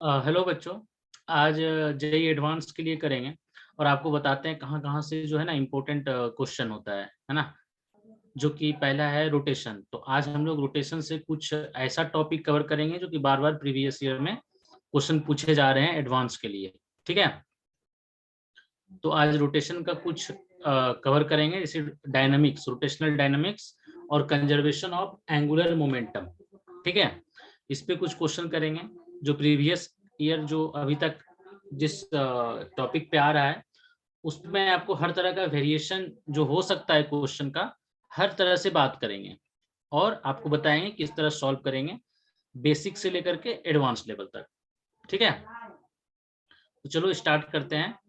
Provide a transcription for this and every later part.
Hello बच्चों। आज JEE advance के लिए करेंगे और आपको बताते हैं कहाँ कहाँ से जो है ना इम्पोर्टेंट क्वेश्चन होता है ना। जो कि पहला है रोटेशन। तो आज हम लोग रोटेशन से कुछ ऐसा टॉपिक कवर करेंगे जो कि बार बार प्रीवियस ईयर में क्वेश्चन पूछे जा रहे हैं एडवांस के लिए। ठीक है, तो आज रोटेशन का कुछ कवर करेंगे, जैसे डायनामिक्स, रोटेशनल डायनामिक्स और कंजर्वेशन ऑफ एंगुलर मोमेंटम। ठीक है, इस पे कुछ क्वेश्चन करेंगे जो प्रीवियस ईयर जो अभी तक जिस टॉपिक पे आ रहा है उसमें आपको हर तरह का वेरिएशन जो हो सकता है क्वेश्चन का, हर तरह से बात करेंगे और आपको बताएंगे किस तरह सॉल्व करेंगे, बेसिक से लेकर के एडवांस लेवल तक। ठीक है, तो चलो स्टार्ट करते हैं।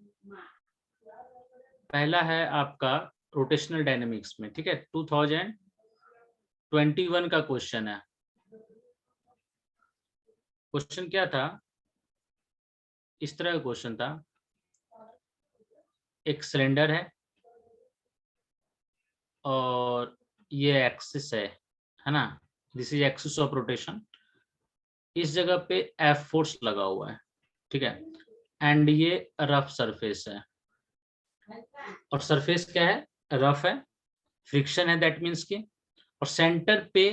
पहला है आपका रोटेशनल डायनेमिक्स में। ठीक है, 2021 का क्वेश्चन है। क्वेश्चन क्या था, इस तरह का क्वेश्चन था। एक सिलेंडर है और ये एक्सिस है ना, this is axis of rotation. इस जगह पे एफ फोर्स लगा हुआ है। ठीक है, एंड ये रफ सरफेस है। और सरफेस क्या है, रफ है, फ्रिक्शन है दैट मीन्स की। और सेंटर पे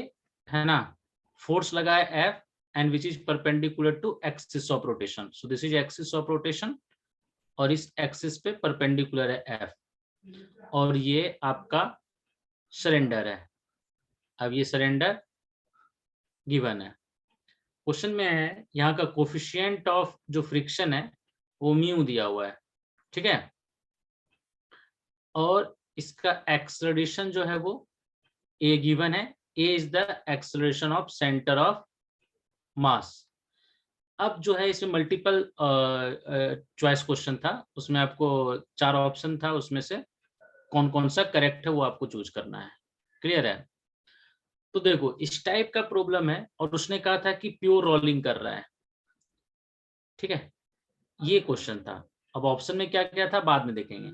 है ना फोर्स लगा है F, and which is perpendicular to axis of rotation. So this is axis of rotation और इस एक्सिस पे परपेंडिकुलर है एफ, और ये आपका सिलेंडर है। अब ये सिलेंडर गिवन है। क्वेश्चन में है यहाँ का कोफिशिएंट ऑफ जो फ्रिक्शन है वो म्यू दिया हुआ है। ठीक है, और इसका एक्सेलरेशन जो है वो ए गिवन है। A is the acceleration of centre of mass. अब जो है इसमें मल्टीपल चॉइस क्वेश्चन था, उसमें आपको 4 ऑप्शन था, उसमें से कौन कौन सा करेक्ट है वो आपको चूज करना है। क्लियर है? तो देखो इस टाइप का प्रॉब्लम है और उसने कहा था कि प्योर रोलिंग कर रहा है। ठीक है, ये क्वेश्चन था। अब ऑप्शन में क्या क्या था बाद में देखेंगे।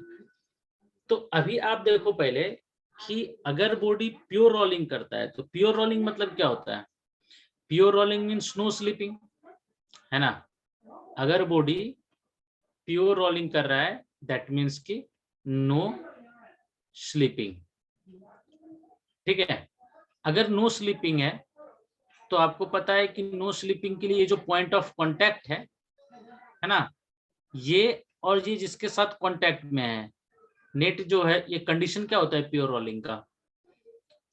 तो अभी आप देखो पहले कि अगर बॉडी प्योर रोलिंग करता है तो प्योर रोलिंग मतलब क्या होता है। Pure rolling means no slipping, है ना। अगर बॉडी प्योर रोलिंग कर रहा है दैट मीन्स कि नो स्लीपिंग। ठीक है, अगर नो स्लीपिंग है तो आपको पता है कि नो स्लीपिंग के लिए जो पॉइंट ऑफ कांटेक्ट है ना, ये और ये जिसके साथ कांटेक्ट में है नेट जो है, ये कंडीशन क्या होता है प्योर रोलिंग का,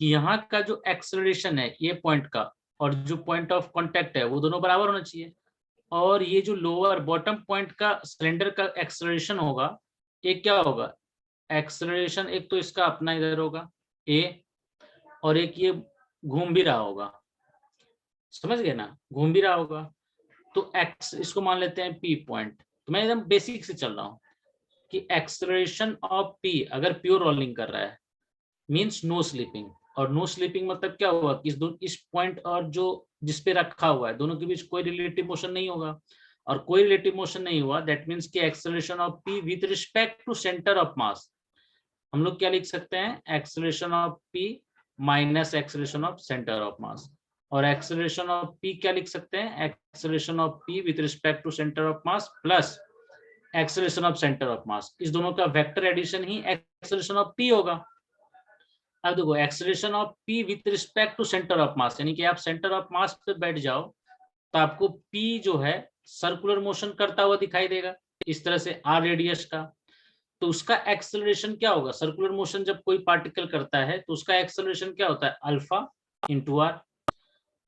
कि यहाँ का जो एक्सेलरेशन है ये पॉइंट का और जो पॉइंट ऑफ कांटेक्ट है वो दोनों बराबर होना चाहिए। और ये जो लोअर बॉटम पॉइंट का सिलेंडर का एक्सेलरेशन होगा, एक क्या होगा, एक्सेलरेशन एक तो इसका अपना इधर होगा ए, और एक ये घूम भी रहा होगा, समझ गए ना, घूम भी रहा होगा। तो एक्स इसको मान लेते हैं पी पॉइंट। तो मैं एकदम बेसिक से चल रहा हूँ कि एक्सेलरेशन ऑफ पी अगर प्योर रोलिंग कर रहा है मींस नो स्लीपिंग। और नो स्लीपिंग मतलब क्या हुआ कि इस पॉइंट और जो जिस पे रखा हुआ है दोनों के बीच कोई रिलेटिव मोशन नहीं होगा, और कोई रिलेटिव मोशन नहीं हुआ दैट मीन्स कि acceleration of P with respect to centre of mass, हम लोग क्या लिख सकते हैं, acceleration of P minus acceleration of centre of mass. और एक्सेलरेशन ऑफ पी क्या लिख सकते हैं, acceleration of P with respect to centre of mass plus acceleration of centre of mass, इस दोनों का वेक्टर एडिशन ही एक्सेलरेशन ऑफ पी होगा। अब देखो acceleration of P with respect to centre of mass, यानी कि आप सेंटर ऑफ मास पे बैठ जाओ तो आपको पी जो है सर्कुलर मोशन करता हुआ दिखाई देगा इस तरह से आर रेडियस का। तो उसका एक्सेलरेशन क्या होगा, सर्कुलर मोशन जब कोई पार्टिकल करता है तो उसका एक्सेलरेशन क्या होता है, alpha into R.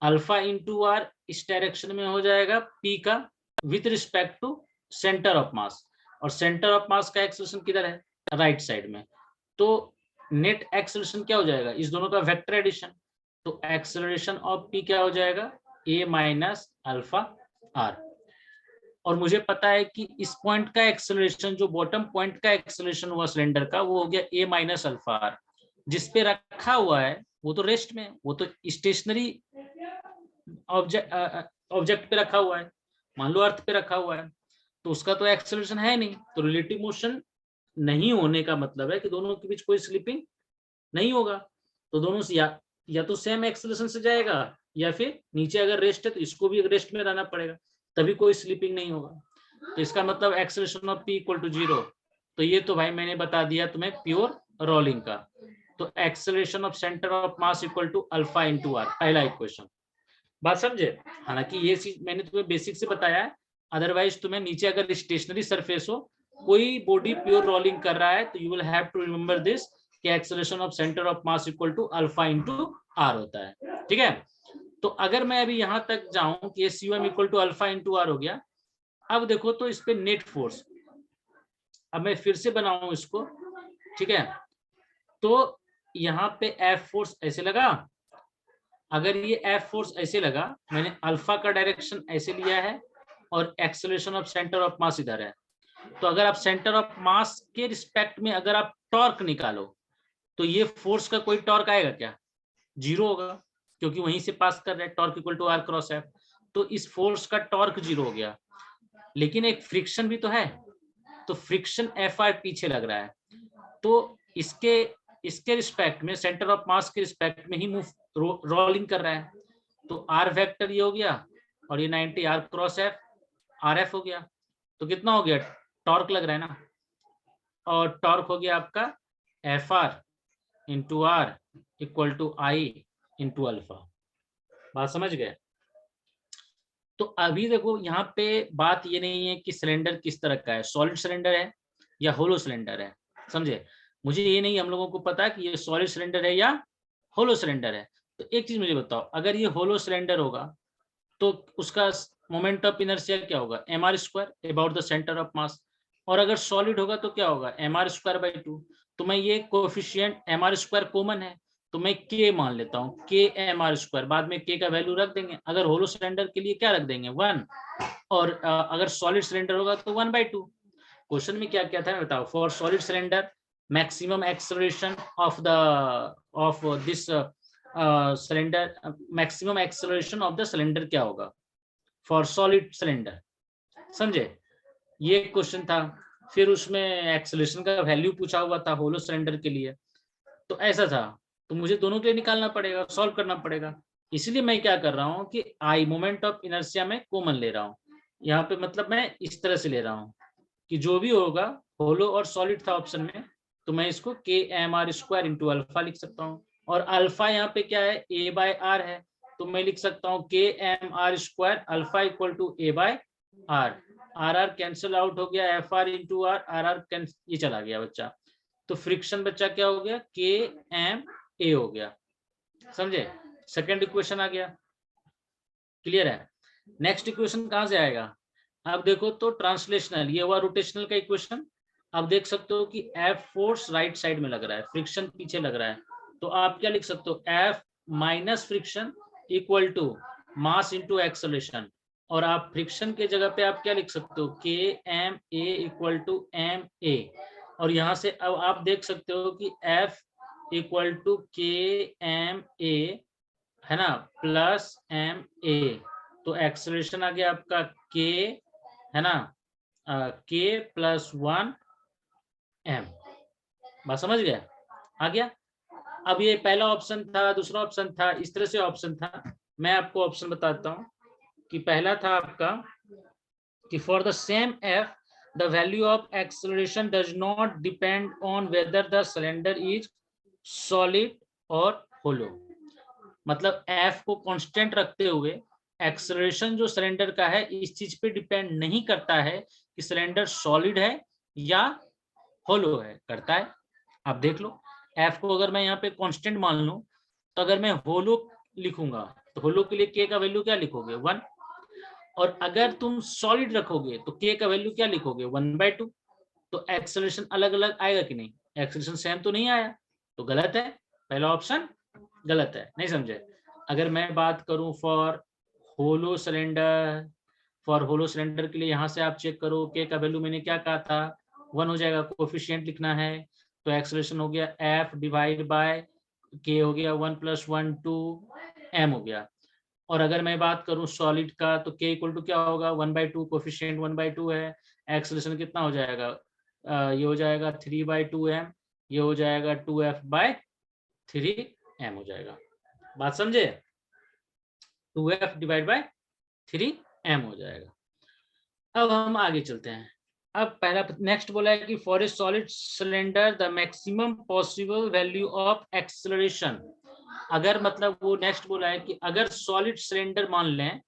Alpha into R इस डायरेक्शन में हो जाएगा पी का with respect to centre of mass, और सेंटर ऑफ मास का एक्सेलरेशन किधर है, राइट साइड में। तो नेट एक्सेलरेशन क्या हो जाएगा, इस दोनों का वेक्टर एडिशन। तो एक्सेलरेशन ऑफ पी क्या हो जाएगा, ए माइनस अल्फा आर। और मुझे पता है कि इस पॉइंट का एक्सेलरेशन, जो बॉटम पॉइंट का एक्सेलरेशन हुआ सिलेंडर का, वो हो गया ए माइनस अल्फा आर। जिस पे रखा हुआ है वो तो रेस्ट में, वो तो स्टेशनरी ऑब्जेक्ट पे रखा हुआ है, मान लो अर्थ पे रखा हुआ है, तो उसका तो एक्सेलरेशन है नहीं। तो रिलेटिव मोशन नहीं होने का मतलब है कि दोनों के बीच कोई स्लिपिंग नहीं होगा। तो दोनों से या तो सेम एक्सेलरेशन से जाएगा, या फिर नीचे अगर रेस्ट है तो इसको भी रेस्ट में रहना पड़ेगा। तभी कोई स्लिपिंग नहीं होगा। तो इसका मतलब acceleration of p equal to 0। तो ये तो भाई मैंने बता दिया तुम्हें प्योर रोलिंग का। तो acceleration of centre of mass equal to alpha into R, पहला इक्वेशन। बात समझे? हालांकि ये चीज मैंने तुम्हें बेसिक से बताया है, अदरवाइज तुम्हें नीचे अगर स्टेशनरी सरफेस हो, कोई बॉडी प्योर रोलिंग कर रहा है, तो you will have to remember this कि acceleration of centre of mass equal to alpha into R होता है। ठीक है, तो अगर मैं अभी यहां तक जाऊं कि SUM equal to alpha into R हो गया, अब देखो तो इस पे नेट फोर्स, अब मैं फिर से बनाऊं इसको। ठीक है, तो यहाँ पे F फोर्स ऐसे लगा, अगर ये F फोर्स ऐसे लगा, मैंने अल्फा का डायरेक्शन ऐसे लिया है और acceleration of centre of mass इधर है, तो अगर आप सेंटर ऑफ मास के रिस्पेक्ट में अगर आप टॉर्क निकालो, तो ये फोर्स का कोई टॉर्क आएगा क्या? 0 होगा, क्योंकि वहीं से पास कर रहे हैं, torque equal to R cross F. तो इस फोर्स का टॉर्क 0 हो गया, लेकिन एक फ्रिक्शन भी तो है, तो फ्रिक्शन Fr पीछे लग रहा है, तो इसके रिस्पेक्ट में, सेंटर ऑफ मास के रिस्पेक्ट में ही मूव रोलिंग कर रहा है, तो आर वेक्टर ये हो गया और ये 90 R cross F R F हो गया। तो कितना हो गया? टॉर्क लग रहा है ना, और टॉर्क हो गया आपका F R into R equal to I into alpha. बात समझ गए? तो अभी देखो यहाँ पे बात ये नहीं है कि सिलेंडर किस तरह का है, सॉलिड सिलेंडर है या होलो सिलेंडर है, समझे? मुझे ये नहीं हम लोगों को पता कि ये सॉलिड सिलेंडर है या होलो सिलेंडर है। तो एक चीज मुझे बताओ, अगर ये होलो सिलेंडर होगा तो उसका मोमेंट ऑफ इनर्शिया क्या होगा? mr² about the centre of mass. और अगर सॉलिड होगा तो क्या होगा? mr²/2। तो मैं ये कोफिशिएंट mr² कॉमन है, तो मैं k मान लेता हूँ, k mr², बाद में k का वैल्यू रख देंगे। अगर होलो सिलेंडर के लिए क्या रख देंगे? 1, और अगर सॉलिड सिलेंडर होगा तो 1/2। क्वेश्चन में क्या क्या था बताओ? For solid cylinder maximum acceleration of this cylinder, maximum acceleration of the cylinder क्या होगा फॉर सॉलिड सिलेंडर, समझे? ये क्वेश्चन था। फिर उसमें एक्सेलरेशन का वैल्यू पूछा हुआ था होलो सिलेंडर के लिए, तो ऐसा था। तो मुझे दोनों के लिए निकालना पड़ेगा, सॉल्व करना पड़ेगा। इसलिए मैं क्या कर रहा हूँ कि आई मोमेंट ऑफ इनर्शिया में कॉमन ले रहा हूँ यहाँ पे, मतलब मैं इस तरह से ले रहा हूँ कि जो भी होगा, होलो और सॉलिड था ऑप्शन में, तो मैं इसको kmr² इंटू अल्फा लिख सकता हूँ। और अल्फा यहाँ पे क्या है? a/r है, तो मैं लिख सकता हूँ kmr² alpha equal to a/r। R cancel out हो गया, fr इंटू आर, ये चला गया बच्चा, तो फ्रिक्शन बच्चा क्या हो गया? kma हो गया, समझे? सेकेंड इक्वेशन आ गया, क्लियर है? नेक्स्ट इक्वेशन कहां से आएगा? अब देखो तो ट्रांसलेशनल, ये हुआ रोटेशनल का इक्वेशन। अब देख सकते हो कि F फोर्स राइट साइड में लग रहा है, फ्रिक्शन पीछे लग रहा है, तो आप क्या लिख सकते हो? F minus friction equal to mass into acceleration. और आप फ्रिक्शन के जगह पे आप क्या लिख सकते हो? KMA equal to MA। और यहाँ से अब आप देख सकते हो कि F इक्वल टू KMA है ना, प्लस MA। तो एक्सेलरेशन आ गया आपका K, है ना, K प्लस 1 M। बात समझ गया? आ गया? अब ये पहला ऑप्शन था, दूसरा ऑप्शन था, इस तरह से ऑप्शन था। मैं आपको ऑप्शन बताता हूँ कि पहला था आपका कि for the same F the value of acceleration does not depend on whether the cylinder is solid और होलो। मतलब F को कांस्टेंट रखते हुए एक्सेलरेशन जो सिलेंडर का है इस चीज पे डिपेंड नहीं करता है कि सिलेंडर सॉलिड है या होलो है, करता है। आप देख लो, F को अगर मैं यहाँ पे कांस्टेंट मान लूं, तो अगर मैं होलो लिखूंगा तो होलो के लिए K का वैल्यू क्या लिखोगे? 1। और अगर तुम सॉलिड रखोगे तो K का वैल्यू क्या लिखोगे? 1/2। तो एक्सेलरेशन अलग अलग आएगा कि नहीं? एक्सेलरेशन सेम तो नहीं आया, तो गलत है, पहला ऑप्शन गलत है, नहीं समझे? अगर मैं बात करूं for hollow cylinder, for hollow cylinder के लिए यहाँ से आप चेक करो, K का वैल्यू मैंने क्या कहा था? 1 हो जाएगा, कोफिशिएंट लिखना है, तो एक्सेलरेशन हो गया F डिवाइड बाय K हो गया 1 + 1 2 M हो गया। और अगर मैं बात करूं सॉलिड का, तो K इक्वल टू क्या होगा? 1/2, कोफिशिएंट 1/2 है, एक्सेलरेशन कितना हो जाएगा? ये हो जाएगा 3/2M, ये हो जाएगा 2F/3M हो जाएगा। बात समझे? 2F डिवाइड बाय 3M हो जाएगा। अब हम आगे चलते हैं। अब पहला नेक्स्ट बोला है कि for A solid cylinder the maximum possible value of acceleration. अगर मतलब वो नेक्स्ट बोला है कि अगर सॉलिड सिलेंडर मान लें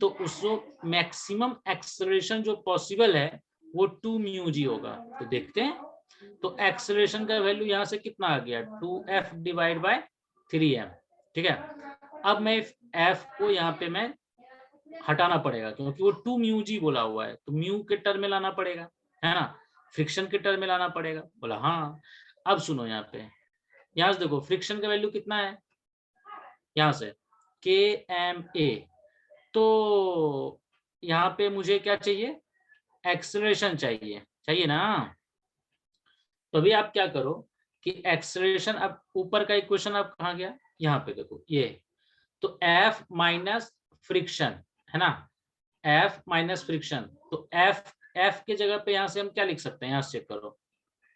तो उसको मैक्सिमम एक्सेलरेशन जो पॉसिबल है वो 2 म्यू जी होगा। तो देखते हैं, तो एक्सेलरेशन का वैल्यू यहाँ से कितना आ गया 2f डिवाइड बाय 3m। ठीक है, अब मैं f को यहाँ पे मैं हटाना पड़ेगा क्योंकि वो 2 म्यू जी बोला हुआ है, तो म्यू के टर्म में लाना पड़ेगा, है ना, फ्रिक्शन के टर्म में लाना पड़ेगा। बोला हाँ। अब सुनो यहाँ पे, यहाँ से देखो फ्रिक्शन का वैल्यू कितना है यहाँ से kma। तो यहाँ पे मुझे क्या चाहिए, एक्सेलरेशन चाहिए, चाहिए ना। तो अभी आप क्या करो कि एक्सेलरेशन, अब ऊपर का इक्वेशन अब कहाँ गया, यहाँ पे देखो ये, तो F माइनस फ्रिक्शन है ना, F माइनस फ्रिक्शन। तो F के जगह पे यहाँ से हम क्या लिख सकते हैं, यहाँ से चेक करो,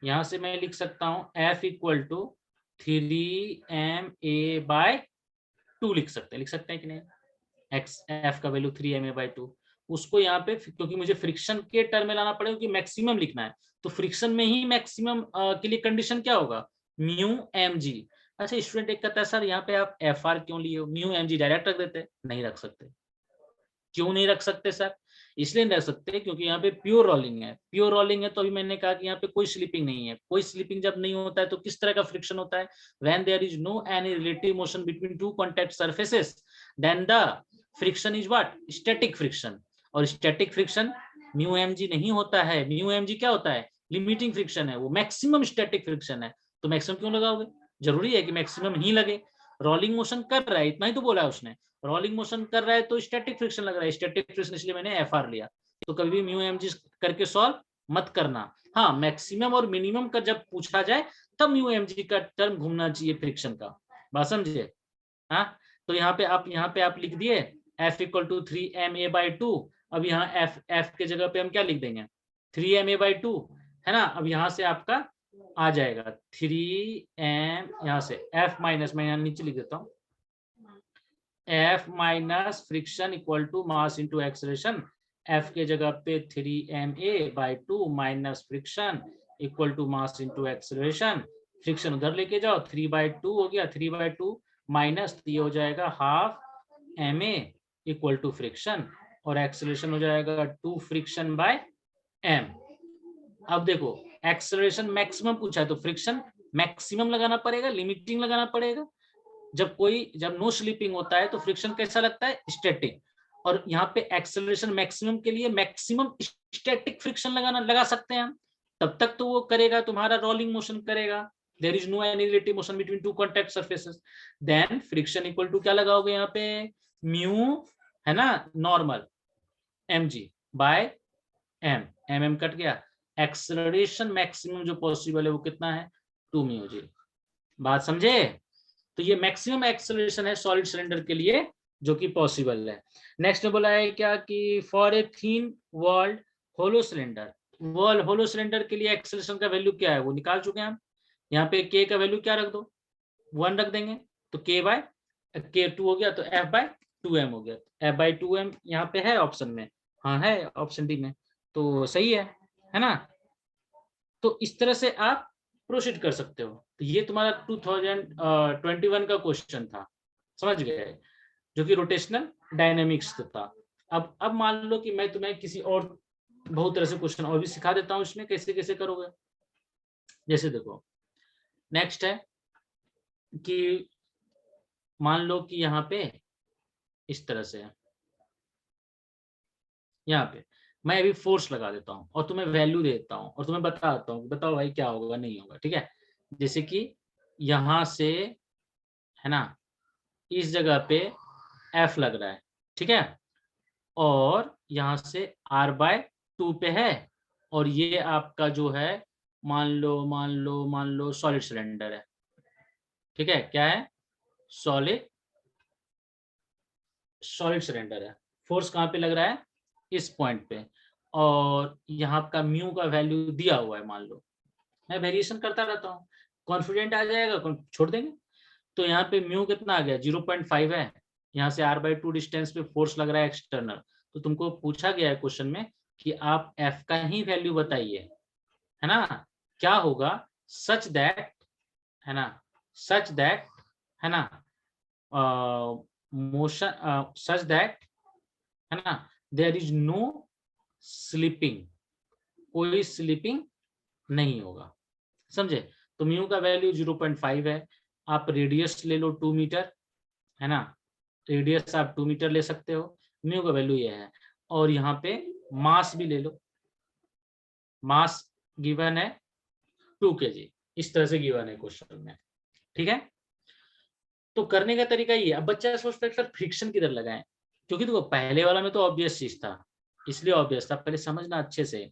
यहाँ से मैं लिख सकता हूँ F equal to 3ma bye 2 लिख सकते हैं कि नहीं, F का वैल्यू 3ma/2। उसको यहाँ पे क्योंकि मुझे फ्रिक्शन के टर्म में लाना पड़ेगा क्योंकि मैक्सिमम लिखना है, तो फ्रिक्शन में ही मैक्सिमम के लिए कंडीशन क्या होगा, म्यू एम जी। अच्छा स्टूडेंट एक कहता है सर यहाँ पे आप एफ आर क्यों लिए हो, म्यू एम जी डायरेक्ट रख देते, नहीं रख सकते। क्यों नहीं रख सकते सर, इसलिए नहीं रख सकते क्योंकि यहाँ पे प्योर रोलिंग है। प्योर रोलिंग है तो अभी मैंने कहा कि यहाँ पे कोई स्लिपिंग नहीं है। कोई स्लिपिंग जब नहीं होता है तो किस तरह का फ्रिक्शन होता है, when there is no any relative motion between two contact surfaces then the friction is what, static friction. और static friction mu M G नहीं होता है, म्यू एम जी क्या होता है, लिमिटिंग फ्रिक्शन है, वो मैक्सिमम स्टैटिक फ्रिक्शन है। तो मैक्सिमम क्यों लगाओगे, जरूरी है कि मैक्सिमम ही लगे। रोलिंग मोशन कर रहा है, इतना ही तो बोला है उसने, रोलिंग मोशन कर रहा है तो स्टैटिक फ्रिक्शन लग रहा है, स्टैटिक फ्रिक्शन, इसलिए मैंने एफ आर लिया। तो कभी भी म्यू एम जी करके सॉल्व मत करना। हाँ मैक्सिमम और मिनिमम का जब पूछा जाए तब म्यू एम जी का टर्म घूमना चाहिए फ्रिक्शन का, बात समझे। हाँ तो यहाँ पे आप लिख दिए F इक्वल टू 3ma/2। अब यहाँ F के जगह पे हम क्या लिख देंगे 3ma/2, है ना। अब यहाँ से आपका आ जाएगा 3m, यहाँ से F माइनस, मैं यहाँ नीचे लिख देता हूँ, F minus friction equal to mass into acceleration. F के जगह पे 3ma/2 minus friction equal to mass into acceleration. Friction उधर लेके जाओ, 3/2 हो गया, 3/2 माइनस ये हो जाएगा half ma equal to friction, और एक्सेलरेशन हो जाएगा 2 फ्रिक्शन बाय m। अब देखो एक्सेलरेशन मैक्सिमम पूछा है तो फ्रिक्शन मैक्सिमम लगाना पड़ेगा, लिमिटिंग लगाना पड़ेगा। जब नो स्लिपिंग होता है तो फ्रिक्शन कैसा लगता है, स्टैटिक। और यहाँ पे एक्सेलरेशन मैक्सिमम के लिए मैक्सिमम स्टैटिक फ्रिक्शन लगा सकते हैं हम। तब तक तो वो करेगा, तुम्हारा रोलिंग मोशन करेगा, there is no any relative motion between two contact surfaces. Then friction equal to क्या लगाओगे यहाँ पे, म्यू है ना, normal mg by m cut गया। एक्सेलरेशन मैक्सिमम जो पॉसिबल है वो कितना है 2 म्यू जी, बात समझे। तो ये मैक्सिमम एक्सेलरेशन है सॉलिड सिलेंडर के लिए जो कि पॉसिबल है। नेक्स्ट में बोला है क्या कि for a thin walled hollow cylinder, hollow cylinder के लिए एक्सेलरेशन का वैल्यू क्या है वो निकाल चुके हैं हम। यहाँ पे k का वैल्यू क्या रख दो, 1 रख देंगे, तो k/2 हो गया, तो f/2m हो गया। f/2m यहाँ पे है ऑप्शन में, हाँ है ऑप्शन डी में, तो सही है ना। तो इस तरह से आप प्रोसीड कर सकते हो। तो ये तुम्हारा 2021 का क्वेश्चन था, समझ गए, जो कि रोटेशनल डायनेमिक्स था। अब मान लो कि मैं तुम्हें किसी और बहुत तरह से क्वेश्चन और भी सिखा देता हूँ, इसमें कैसे कैसे करोगे। जैसे देखो नेक्स्ट है कि मान लो कि यहाँ पे इस तरह से है, यहाँ पे मैं अभी फोर्स लगा देता हूँ और तुम्हें वैल्यू देता हूँ और तुम्हें बताता हूँ, बताओ भाई क्या होगा नहीं होगा, ठीक है। जैसे कि यहाँ से है ना, इस जगह पे F लग रहा है, ठीक है, और यहाँ से R/2 पे है, और ये आपका जो है मान लो सॉलिड सिलेंडर है, ठीक है, क्या है, सॉलिड सिलेंडर है। फोर्स कहाँ पे लग रहा है, इस पॉइंट पे, और यहाँ का म्यू का वैल्यू दिया हुआ है, मान लो मैं वेरिएशन करता रहता हूँ, कॉन्फिडेंट आ जाएगा छोड़ देंगे। तो यहाँ पे म्यू कितना आ गया 0.5 है, यहाँ से R/2 डिस्टेंस पे फोर्स लग रहा है एक्सटर्नल। तो तुमको पूछा गया है क्वेश्चन में कि आप F का ही वैल्यू बताइए, है ना। क्या होगा, सच दैट, है ना, सच दैट, है ना, मोशन सच दैट, है ना, देयर इज नो स्लीपिंग, कोई स्लीपिंग नहीं होगा, समझे। तो म्यू का वैल्यू 0.5 है। आप रेडियस ले लो 2 मीटर, है ना, रेडियस आप 2 मीटर ले सकते हो, म्यू का वैल्यू ये है। और यहाँ पे मास भी ले लो, मास गिवन है 2 kg, इस तरह से गिवन है क्वेश्चन में, ठीक है। तो करने का तरीका ये, अब बच्चा सोचता है सर फ्रिक्शन किधर लगाएं, क्योंकि देखो पहले वाला में तो ऑब्वियस चीज था, इसलिए ऑब्वियस था, पहले समझना अच्छे से,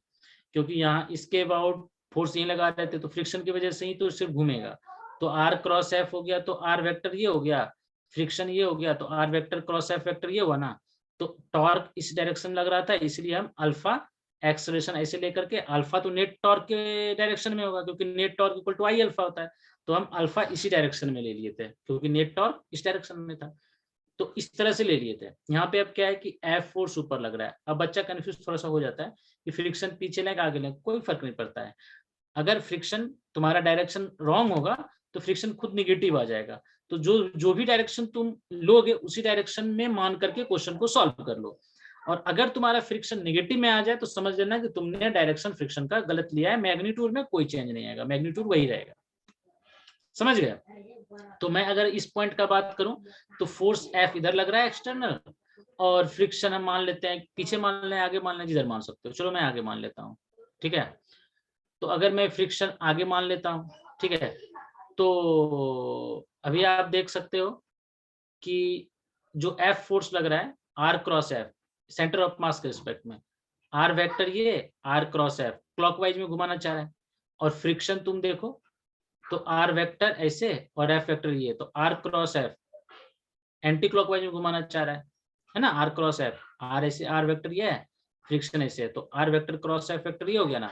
क्योंकि यहाँ इसके अबाउट फोर्स यहीं लगा रहे थे, तो फ्रिक्शन की वजह से ही तो सिर्फ घूमेगा। तो आर क्रॉस एफ हो गया, तो आर वेक्टर ये हो गया, फ्रिक्शन ये हो गया, तो R vector cross F vector ये हुआ ना। तो टॉर्क इस डायरेक्शन लग रहा था, इसलिए हम अल्फा एक्सेलरेशन ऐसे लेकर के, अल्फा तो नेट टॉर्क के डायरेक्शन में होगा, क्योंकि net torque equal to I alpha होता है, तो हम अल्फा इसी डायरेक्शन में ले लिए थे, क्योंकि नेट टॉर्क इस डायरेक्शन में था, तो इस तरह से ले लिए थे। यहाँ पे अब क्या है कि एफ फोर्स ऊपर लग रहा है, अब बच्चा कंफ्यूज थोड़ा सा हो जाता है कि फ्रिक्शन पीछे लें आगे लें, कोई फर्क नहीं पड़ता है। अगर फ्रिक्शन तुम्हारा डायरेक्शन रॉन्ग होगा तो फ्रिक्शन खुद निगेटिव आ जाएगा, तो जो जो भी डायरेक्शन तुम लोगे उसी डायरेक्शन में मान करके क्वेश्चन को सॉल्व कर लो। और अगर तुम्हारा फ्रिक्शन नेगेटिव में आ जाए तो समझ लेना कि तुमने डायरेक्शन फ्रिक्शन का गलत लिया है, मैग्नीट्यूड में कोई चेंज नहीं आएगा, मैग्नीट्यूड वही रहेगा, समझ गया। तो मैं अगर इस पॉइंट का बात करूं तो फोर्स F इधर लग रहा है एक्सटर्नल, और फ्रिक्शन हम मान लेते हैं पीछे, मान लें आगे, मान लें जिधर मान सकते हो, चलो मैं आगे मान लेता हूँ, ठीक है। तो अगर मैं फ्रिक्शन आगे मान लेता हूँ, ठीक है, तो अभी आप देख सकते हो कि जो F फोर्स लग रहा है R cross F, centre of मास के रिस्पेक्ट में, R वेक्टर ये, R क्रॉस F क्लॉकवाइज में घुमाना चाह रहा है, और फ्रिक्शन तुम देखो तो R वेक्टर ऐसे और F वेक्टर ये, तो R cross F anti clockwise में घुमाना चाह रहा है ना, R क्रॉस F, R ऐसे, R वेक्टर ये है, फ्रिक्शन ऐसे है, तो R vector cross F vector ये हो गया ना,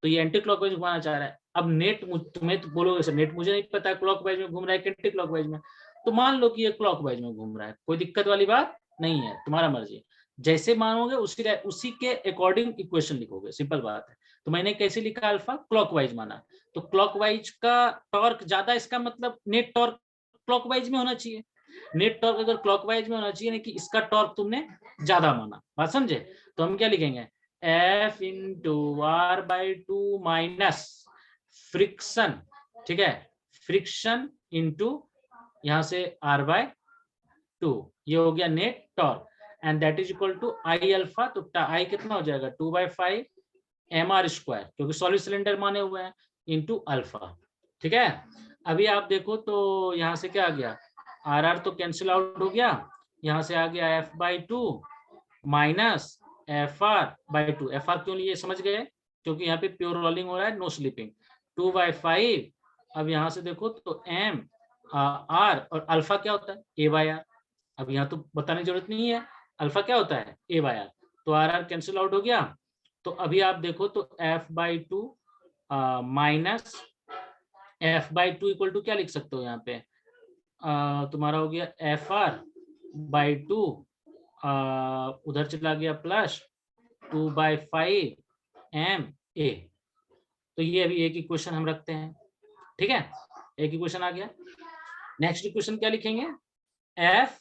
तो ये एंटी क्लॉकवाइज घुमाना चाह रहा है। अब नेट, तुम्हें तो बोलोगे सर नेट मुझे नहीं पता है क्लॉकवाइज में घूम रहा है कि एंटी क्लॉकवाइज में, तो मान लो कि ये क्लॉकवाइज में घूम रहा है, कोई दिक्कत वाली बात नहीं है, तुम्हारा मर्जी, जैसे मानोगे उसी के अकॉर्डिंग इक्वेशन लिखोगे, सिंपल बात है। तो मैंने कैसे लिखा, अल्फा क्लॉकवाइज माना, तो क्लॉकवाइज का टॉर्क ज्यादा, इसका मतलब नेट टॉर्क क्लॉकवाइज में होना चाहिए, नेट टॉर्क अगर क्लॉकवाइज में होना चाहिए ना, कि इसका टॉर्क तुमने ज्यादा माना, बात समझे। तो हम क्या लिखेंगे, F into R by two minus friction, ठीक है, फ्रिक्शन इंटू यहां से R बाय 2, ये हो गया net torque, and that is equal to I alpha, तो आई कितना हो जाएगा 2/5 mr स्क्वायर, क्योंकि सॉलिड सिलेंडर माने हुए हैं, इंटू अल्फा, ठीक है। अभी आप देखो तो यहाँ से क्या आ गया, आर आर तो कैंसिल आउट हो गया, यहाँ से आ गया F/2 माइनस FR/2, FR क्यों लिए समझ गए, क्योंकि यहाँ पे प्योर रोलिंग हो रहा है, नो स्लीपिंग, 2/5, अब यहाँ से देखो तो M R, और अल्फा क्या होता है A/R, अब यहाँ तो बताने की जरूरत नहीं है, अल्फा क्या होता है A/R, तो RR कैंसिल आउट हो गया। तो अभी आप देखो तो F/2 minus F/2 equal to क्या लिख सकते हो यहाँ पे, तुम्हारा हो गया FR/2, उधर चला गया प्लस 2/5 MA, तो ये अभी एक इक्वेशन हम रखते हैं, ठीक है, एक इक्वेशन आ गया। नेक्स्ट इक्वेशन क्या लिखेंगे, F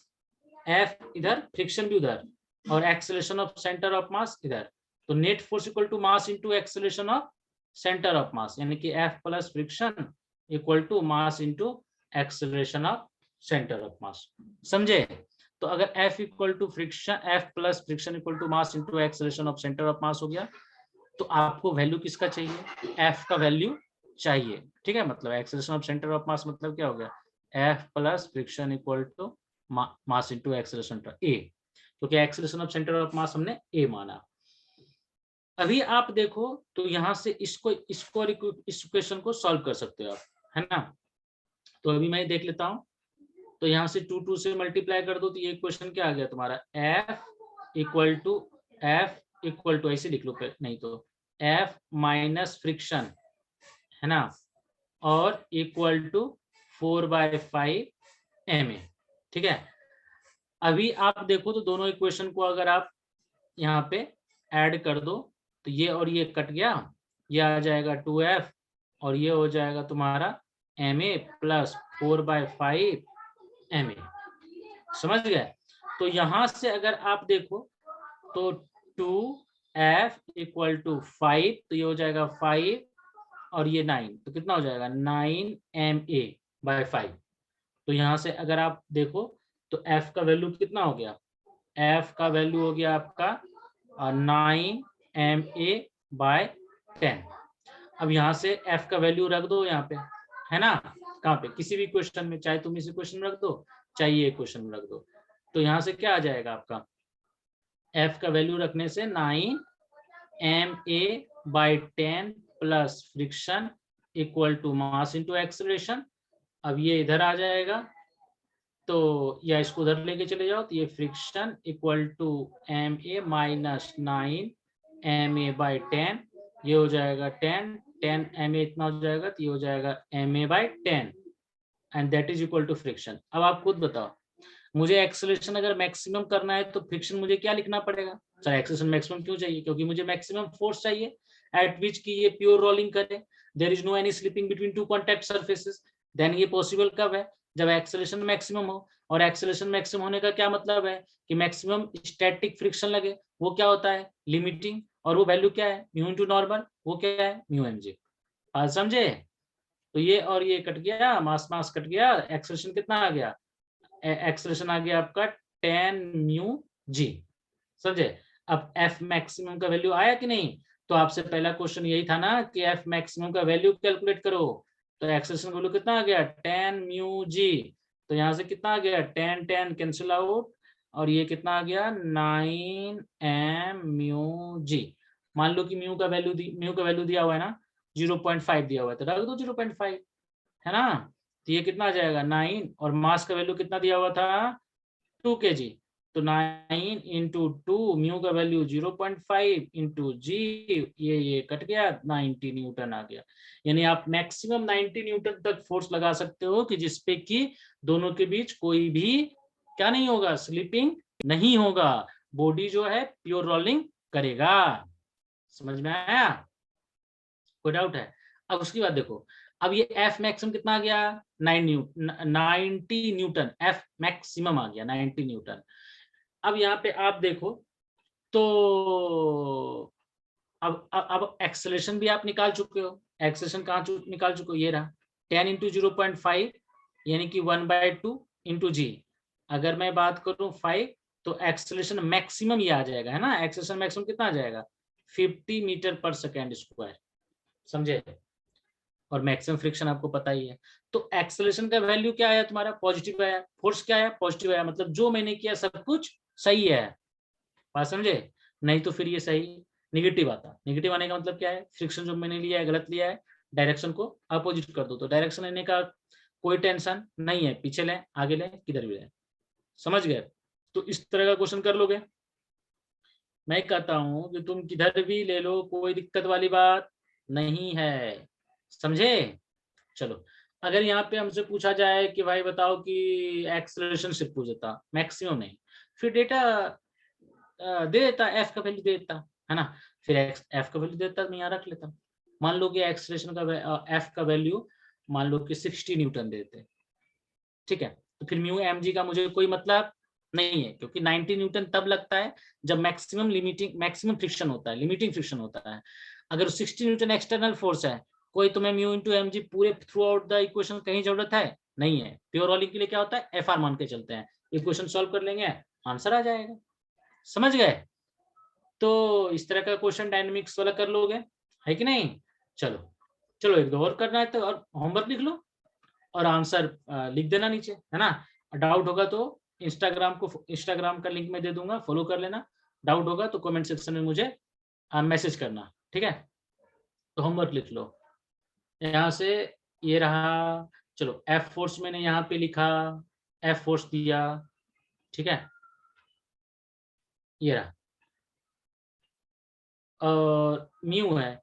इधर, फ्रिक्शन भी उधर, और acceleration of centre of mass इधर, तो net force equal to mass into acceleration of centre of mass, यानी कि F plus friction equal to mass into acceleration of centre of mass, समझे। तो अगर F equal to friction, F plus friction equal to mass into acceleration of centre of mass हो गया, तो आपको value किसका चाहिए, F का वैल्यू चाहिए, ठीक है, मतलब acceleration of centre of mass मतलब क्या हो गया, F plus friction equal to mass into acceleration A, क्योंकि acceleration of centre of mass हमने A माना। अभी आप देखो तो यहाँ से इसको इस इक्वेशन को सॉल्व कर सकते हो आप, है ना। तो अभी मैं देख लेता हूँ, तो यहाँ से 2 से मल्टीप्लाई कर दो, तो ये इक्वेशन क्या आ गया तुम्हारा, F इक्वल टू ऐसे लिख लो, नहीं तो F माइनस फ्रिक्शन, है ना, और इक्वल टू 4/5 MA, ठीक है। अभी आप देखो तो दोनों इक्वेशन को अगर आप यहाँ पे ऐड कर दो तो ये और ये कट गया, ये आ जाएगा 2f और ये हो जाएगा तुम्हारा ma प्लस 4/5 ma। समझ गए? तो यहां से अगर आप देखो तो 2f इक्वल टू 5, तो ये हो जाएगा 5 और ये 9, तो कितना हो जाएगा 9ma/5। तो यहाँ से अगर आप देखो तो f का वैल्यू कितना हो गया, f का वैल्यू हो गया आपका 9ma/10। अब यहाँ से f का वैल्यू रख दो यहाँ पे, है ना, कहाँ पे, किसी भी क्वेश्चन में, चाहे तुम इसी क्वेश्चन में रख दो चाहे ये क्वेश्चन में रख दो। तो यहाँ से क्या आ जाएगा आपका, f का वैल्यू रखने से 9ma/10 plus friction equal to mass into acceleration. अब ये इधर आ जाएगा, तो या इसको उधर लेके चले जाओ, तो ये friction equal to ma minus 9ma/10, ये हो जाएगा 10 ma इतना हो जाएगा, तो ये हो जाएगा ma/10 and that is equal to friction. अब आप खुद बताओ, मुझे एक्सेलरेशन अगर मैक्सिमम करना है तो फ्रिक्शन मुझे क्या लिखना पड़ेगा? सर एक्सेलरेशन मैक्सिमम क्यों चाहिए? क्योंकि मुझे मैक्सिमम फोर्स चाहिए एट विच की ये प्योर रोलिंग करे, there is no any slipping between two contact surfaces. Then ये पॉसिबल कब है? जब एक्सेलरेशन मैक्सिमम हो। और एक्सेलरेशन मैक्सिमम होने का क्या मतलब है कि मैक्सिमम स्टैटिक फ्रिक्शन लगे, वो क्या होता है? लिमिटिंग। और वो वैल्यू क्या है? म्यू इनटू नॉर्मल, वो क्या है? Mu mg। बात समझे? तो ये और ये कट गया, मास मास कट गया, एक्सेलरेशन कितना आ गया? एक्सेलरेशन आ गया आपका 10 म्यू जी। समझे? अब एफ मैक्सिमम का वैल्यू आया कि नहीं? तो आपसे पहला क्वेश्चन यही था ना कि एफ मैक्सिमम का वैल्यू कैलकुलेट करो। तो एक्सेलरेशन वैल्यू कितना आ गया? 10 म्यू जी। तो यहाँ से कितना आ गया? 10 10 कैंसिल आउट, और ये कितना आ गया? 9 एम म्यू जी। मान लो कि म्यू का वैल्यू दिया हुआ है ना, 0.5 दिया हुआ है, तो रख दो 0.5, है ना। तो ये कितना आ जाएगा 9, और मास का वैल्यू कितना दिया हुआ था? 2 kg। तो 9 इंटू 2, म्यू का वैल्यू 0.5 इंटू जी, ये कट गया, 90 न्यूटन आ गया। यानी आप मैक्सिमम 90 न्यूटन तक फोर्स लगा सकते हो कि जिसपे कि दोनों के बीच कोई भी क्या नहीं होगा, स्लिपिंग नहीं होगा, बॉडी जो है प्योर रोलिंग करेगा। समझ में आया? कोई डाउट है? अब उसके बाद देखो, अब ये एफ मैक्सिमम कितना आ गया? 90 न्यूटन एफ मैक्सिमम आ गया, 90 न्यूटन। अब यहाँ पे आप देखो तो अब एक्सेलरेशन भी आप निकाल चुके हो। एक्सेलरेशन कहाँ निकाल चुके हो? ये रहा 10 इंटू 0.5 यानी कि 1/2 इंटू जी। अगर मैं बात करूं 5, तो एक्सेलरेशन मैक्सिमम ये आ जाएगा, है ना। एक्सेलरेशन मैक्सिमम कितना आ जाएगा? 50 मीटर पर सेकेंड स्क्वायर। समझे? और मैक्सिमम फ्रिक्शन आपको पता ही है। तो एक्सेलरेशन का वैल्यू क्या आया तुम्हारा? पॉजिटिव आया। फोर्स क्या आया? पॉजिटिव आया। मतलब जो मैंने किया सब कुछ सही है। बात समझे? नहीं तो फिर ये सही निगेटिव आता। निगेटिव आने का मतलब क्या है? फ्रिक्शन जो मैंने लिया है गलत लिया है, डायरेक्शन को अपोजिट कर दो। तो डायरेक्शन लेने का कोई टेंशन नहीं है, पीछे लें आगे लें किधर भी लें। समझ गए? तो इस तरह का क्वेश्चन कर लोगे। मैं कहता हूं कि तुम किधर भी ले लो, कोई दिक्कत वाली बात नहीं है। समझे? चलो, अगर यहाँ पे हमसे पूछा जाए कि भाई बताओ कि एक्सेलरेशन सिर्फ पूछ देता, मैक्सिमम नहीं, फिर डेटा दे देता, एफ का वैल्यू दे देता, है ना। फिर एफ का वैल्यू देता, मैं यहाँ रख लेता। मान लो कि एक्सेलरेशन का एफ का वैल्यू मान लो कि 60 न्यूटन देते, ठीक है। तो फिर म्यू एम जी का मुझे कोई मतलब नहीं है, क्योंकि 90 न्यूटन तब लगता है जब मैक्सिमम फ्रिक्शन होता है, लिमिटिंग फ्रिक्शन होता है। अगर 60 न्यूटन एक्सटर्नल फोर्स है, कोई तुम्हें म्यू इंटू एम जी पूरे थ्रू आउट द इक्वेशन कहीं जरूरत है नहीं है। प्योर रोलिंग के लिए क्या होता है? एफ आर मान के चलते हैं, इक्वेशन सॉल्व कर लेंगे, आंसर आ जाएगा। समझ गए? तो इस तरह का क्वेश्चन डायनेमिक्स वाला कर लोगे, है कि नहीं? चलो चलो, एक दो और करना है तो और होमवर्क लिख लो और आंसर लिख देना नीचे, है ना। डाउट होगा तो इंस्टाग्राम का लिंक मैं दे दूंगा, फॉलो कर लेना। डाउट होगा तो कमेंट सेक्शन में मुझे मैसेज करना, ठीक है। तो होमवर्क लिख लो यहाँ से, ये रहा। चलो, एफ फोर्स मैंने यहाँ पे लिखा, एफ फोर्स दिया, ठीक है, ये रहा, और म्यू है,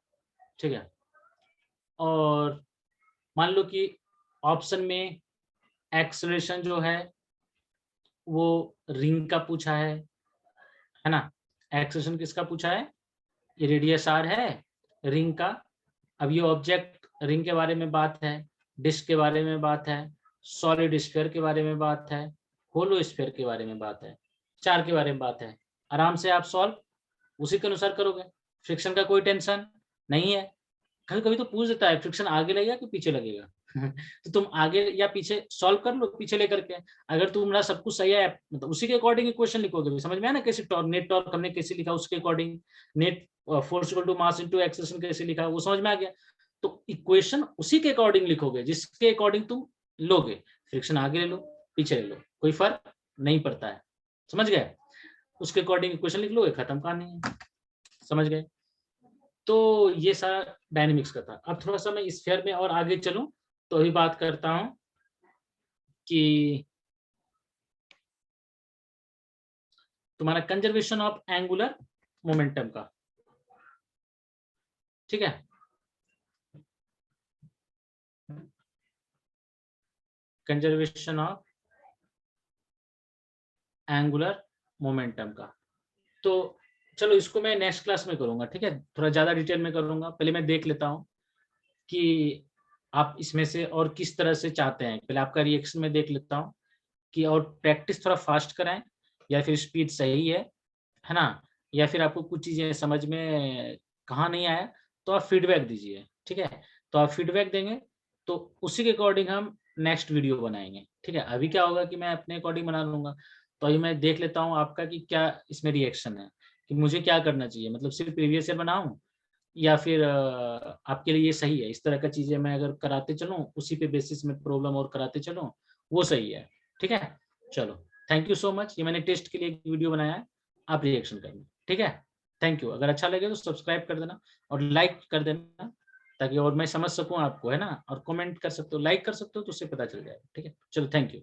ठीक है। और मान लो कि ऑप्शन में एक्सेलरेशन जो है वो रिंग का पूछा है ना। एक्सेलरेशन किसका पूछा है? ये रेडियस r है रिंग का। अब ये ऑब्जेक्ट रिंग के बारे में बात है, डिस्क के बारे में बात है, सॉलिड स्फीयर के बारे में बात है, होलो स्फीयर के बारे में बात है, 4 के बारे में बात है। आराम से आप सॉल्व उसी के अनुसार करोगे, फ्रिक्शन का कोई टेंशन नहीं है। कभी कभी तो पूछ देता है फ्रिक्शन आगे लगेगा कि पीछे लगेगा तो तुम आगे या पीछे सॉल्व कर लो पीछे लेकर के। अगर तुम्हारा सब कुछ सही है मतलब उसी के अकॉर्डिंग क्वेश्चन लिखोगे। समझ में आया ना कैसे टॉर्क, नेट टॉर्क हमने कैसे लिखा उसके according, net force equal to mass into acceleration कैसे लिखा वो समझ में आ गया। तो इक्वेशन उसी के अकॉर्डिंग लिखोगे जिसके अकॉर्डिंग तुम लोगे। फ्रिक्शन आगे ले लो पीछे ले लो कोई फर्क नहीं पड़ता है, समझ गए। उसके अकॉर्डिंग इक्वेशन लिख लोगे, खत्म कहानी है, समझ गए। तो ये सारा डायनेमिक्स का था। अब थोड़ा सा मैं स्फीयर में और आगे चलूं तो अभी बात करता हूं कि तुम्हारा कंजर्वेशन ऑफ एंगुलर मोमेंटम का, ठीक है। कंजर्वेशन ऑफ एंगुलर मोमेंटम का, तो चलो इसको मैं नेक्स्ट क्लास में करूंगा, ठीक है। थोड़ा ज्यादा डिटेल में करूंगा, पहले मैं देख लेता हूं कि आप इसमें से और किस तरह से चाहते हैं। पहले आपका रिएक्शन में देख लेता हूं कि और प्रैक्टिस थोड़ा फास्ट कराएं या फिर स्पीड सही है ना, या फिर आपको कुछ चीजें समझ में कहाँ नहीं आया तो आप फीडबैक दीजिए, ठीक है। तो आप फीडबैक देंगे तो उसी के अकॉर्डिंग हम नेक्स्ट वीडियो बनाएंगे, ठीक है। अभी क्या होगा कि मैं अपने अकॉर्डिंग बना लूंगा। तो अभी मैं देख लेता हूँ आपका कि क्या इसमें रिएक्शन है, कि मुझे क्या करना चाहिए, मतलब सिर्फ प्रीवियस ईयर बनाऊं या फिर आपके लिए ये सही है। इस तरह का चीजें मैं अगर कराते चलूं उसी पे बेसिस में प्रॉब्लम और कराते चलूं वो सही है, ठीक है। चलो थैंक यू सो मच। ये मैंने टेस्ट के लिए एक वीडियो बनाया है, आप रिएक्शन करना, ठीक है। Thank you. अगर अच्छा लगे तो सब्सक्राइब कर देना और लाइक कर देना ताकि और मैं समझ सकूं आपको, है ना। और कमेंट कर सकते हो, लाइक कर सकते हो तो उससे पता चल जाएगा, ठीक है। चलो थैंक यू।